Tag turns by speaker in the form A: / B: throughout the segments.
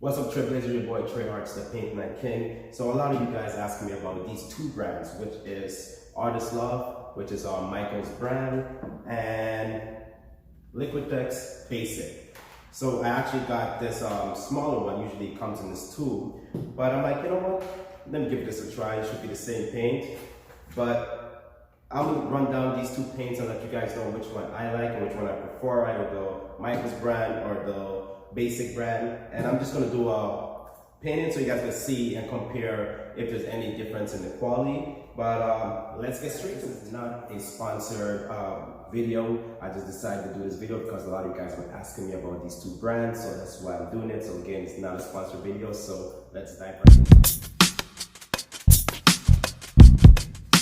A: What's up, Trailblazer? Your boy Trey Arts, the Paint Night King. So a lot of you guys ask me about these two brands, which is Loft, which is our Micheals brand, and Liquitex Basic. So I actually got this smaller one. Usually it comes in this tube, but I'm like, you know what? Let me give this a try. It should be the same paint, but I'm gonna run down these two paints and let you guys know which one I like and which one I prefer, either the Micheals brand or the Basic brand. And I'm just gonna do a painting so you guys can see and compare if there's any difference in the quality. But let's get straight to it. It's not a sponsored video. I just decided to do this video because a lot of you guys were asking me about these two brands, so that's why I'm doing it. So again, it's not a sponsored video, so let's dive right in.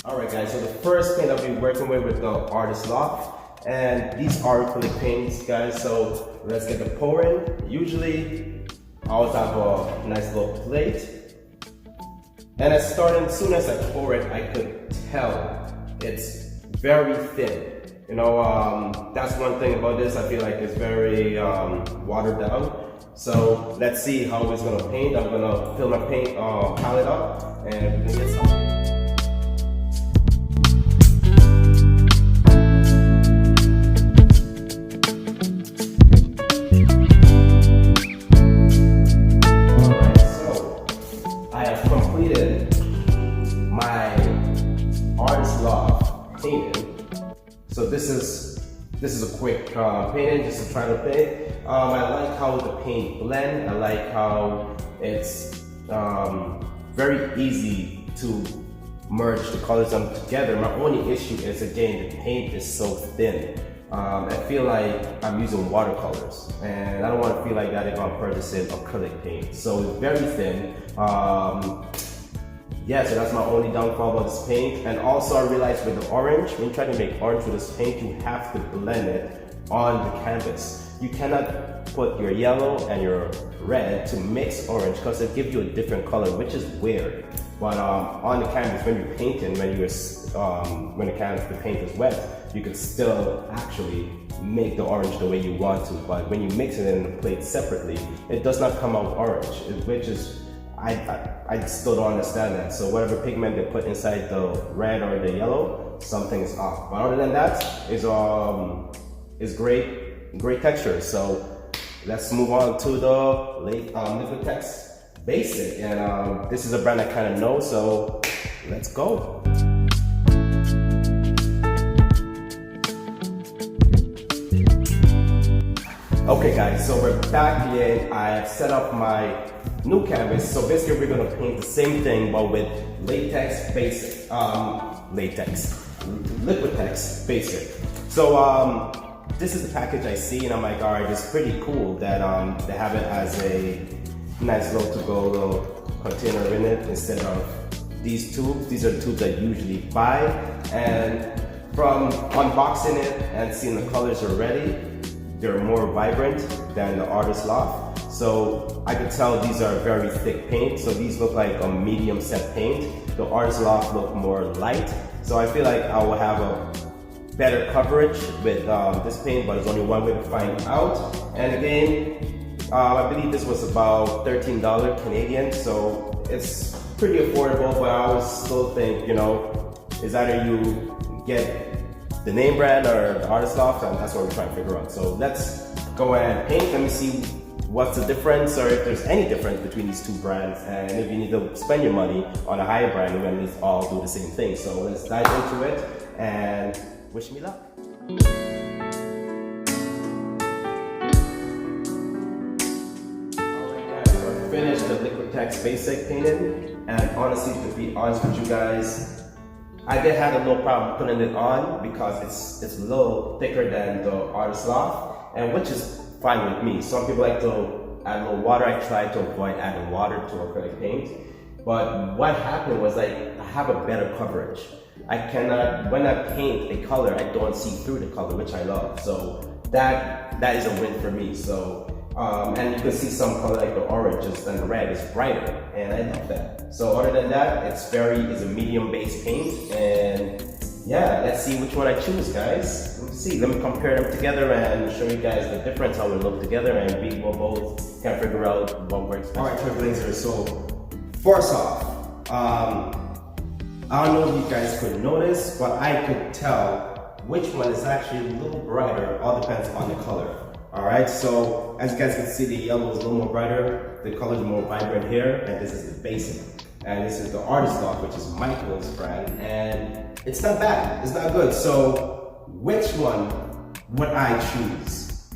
A: Alright guys, so the first paint I'll be working with the Loft. And these are acrylic paints, guys, so let's get the pouring. Usually, I always have a nice little plate. And as soon as I pour it, I could tell it's very thin. You know, that's one thing about this. I feel like it's very watered down. So let's see how it's gonna paint. I'm gonna fill my paint palette up and we're gonna get some. So this is a quick painting, just to try to paint. I like how the paint blend. I like how it's very easy to merge the colors together. My only issue is, again, the paint is so thin. I feel like I'm using watercolors, and I don't want to feel like that if I'm purchasing acrylic paint. So it's very thin. Yeah, so that's my only downfall about this paint. And also I realized with the orange, when you try to make orange with this paint, you have to blend it on the canvas. You cannot put your yellow and your red to mix orange because it gives you a different color, which is weird. But on the canvas, when you're painting, when the paint is wet, you can still actually make the orange the way you want to. But when you mix it in the plate separately, it does not come out orange, which is I still don't understand that. So whatever pigment they put inside the red or the yellow, something's off. But other than that, is great texture. So let's move on to the Liquitex Basic, and this is a brand I kind of know. So let's go. Okay guys, so we're back in. I've set up my new canvas. So basically we're gonna paint the same thing but with Liquitex Basic. Liquitex Basic. So this is the package I see and I'm like, alright, it's pretty cool that they have it as a nice little container in it instead of these tubes. These are the tubes I usually buy, and from unboxing it and seeing the colors already, they're more vibrant than the Loft. So I could tell these are very thick paint. So these look like a medium set paint. The Loft look more light. So I feel like I will have a better coverage with this paint, but there's only one way to find out. And again, I believe this was about $13 Canadian. So it's pretty affordable, but I always still think, you know, is either you get the name brand or the Loft, and that's what we're trying to figure out. So let's go ahead and paint. Let me see what's the difference, or if there's any difference between these two brands, and if you need to spend your money on a higher brand, we're gonna all do the same thing. So let's dive into it and wish me luck. Alright guys, so I finished the Liquitex Basic painting, and honestly, to be honest with you guys, I did have a little problem putting it on because it's a little thicker than the Loft, and which is fine with me. Some people like to add a little water. I tried to avoid adding water to acrylic paint, but what happened was I have a better coverage. I cannot, when I paint a color, I don't see through the color, which I love. So that is a win for me. So and you can see some color like the oranges and the red is brighter, and I love that. So other than that, it's a medium base paint, and yeah, let's see which one I choose, guys. Let me see. Let me compare them together and show you guys the difference, how they look together, and we will both can figure out what works best. Alright, Trailblazers, so first off, I don't know if you guys could notice, but I could tell which one is actually a little brighter. All depends on the color. Alright, so as you guys can see, the yellow is a little more brighter, the color is more vibrant here, and this is the basic. And this is the Artist Loft, which is Micheals brand, and it's not bad, it's not good. So which one would I choose?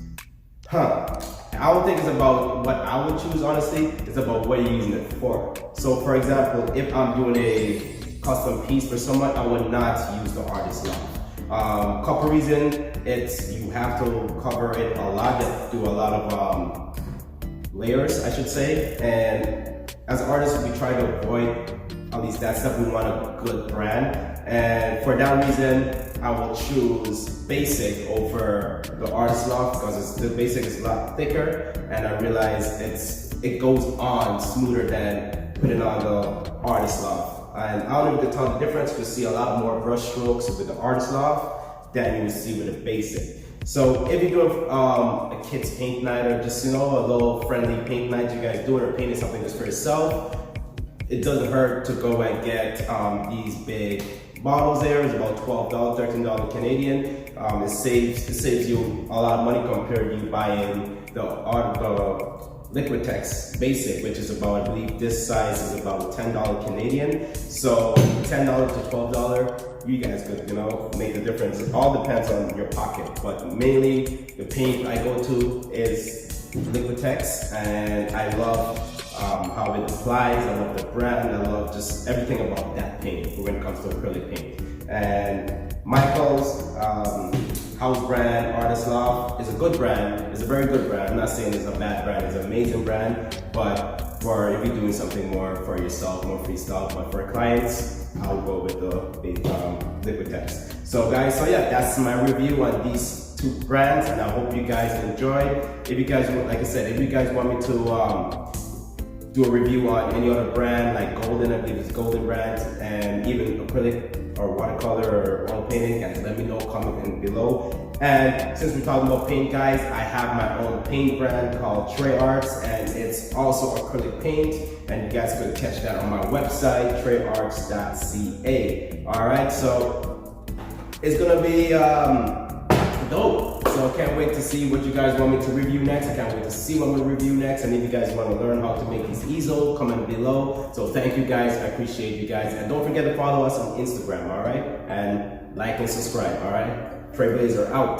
A: I don't think it's about what I would choose, honestly, it's about what you're using it for. So for example, if I'm doing a custom piece for someone, I would not use the Artist Loft. Couple reasons, you have to cover it a lot, you have to do a lot of layers, I should say, and as artists, we try to avoid at least that stuff. We want a good brand, and for that reason, I will choose Basic over the Artist Loft because the Basic is a lot thicker, and I realize it goes on smoother than putting on the Artist Loft. And I don't know if you can tell the difference. You'll see a lot more brush strokes with the Artist Loft than you will see with the Basic. So if you're doing a kid's paint night, or just, you know, a little friendly paint night you guys doing, or painting something just for yourself, it doesn't hurt to go and get these big bottles there. It's about $12, $13 Canadian. It saves you a lot of money compared to you buying the Liquitex Basic, which is about, I believe this size is about $10 Canadian. So $10 to $12, you guys could, you know, make the difference. It all depends on your pocket, but mainly the paint I go to is Liquitex, and I love how it applies. I love the brand. I love just everything about that paint when it comes to acrylic paint. And Micheals house brand, Artist Loft, is a good brand. It's a very good brand. I'm not saying it's a bad brand. It's an amazing brand, but for if you're doing something more for yourself, more freestyle, but for clients, I'll go with the Liquitex. So guys, so yeah, that's my review on these two brands, and I hope you guys enjoy. If you guys, like I said, if you guys want me to do a review on any other brand, like Golden, I believe it's Golden brands, and even acrylic or watercolor or oil painting, guys, let me know, comment below. And since we're talking about paint, guys, I have my own paint brand called Trey Arts, and it's also acrylic paint, and you guys could catch that on my website, treyarts.ca. All right, so it's gonna be dope. So I can't wait to see what you guys want me to review next. I can't wait to see what we'll review next. And if you guys want to learn how to make these easels, comment below. So thank you guys, I appreciate you guys. And don't forget to follow us on Instagram, all right? And like and subscribe, all right? Trailblazer out.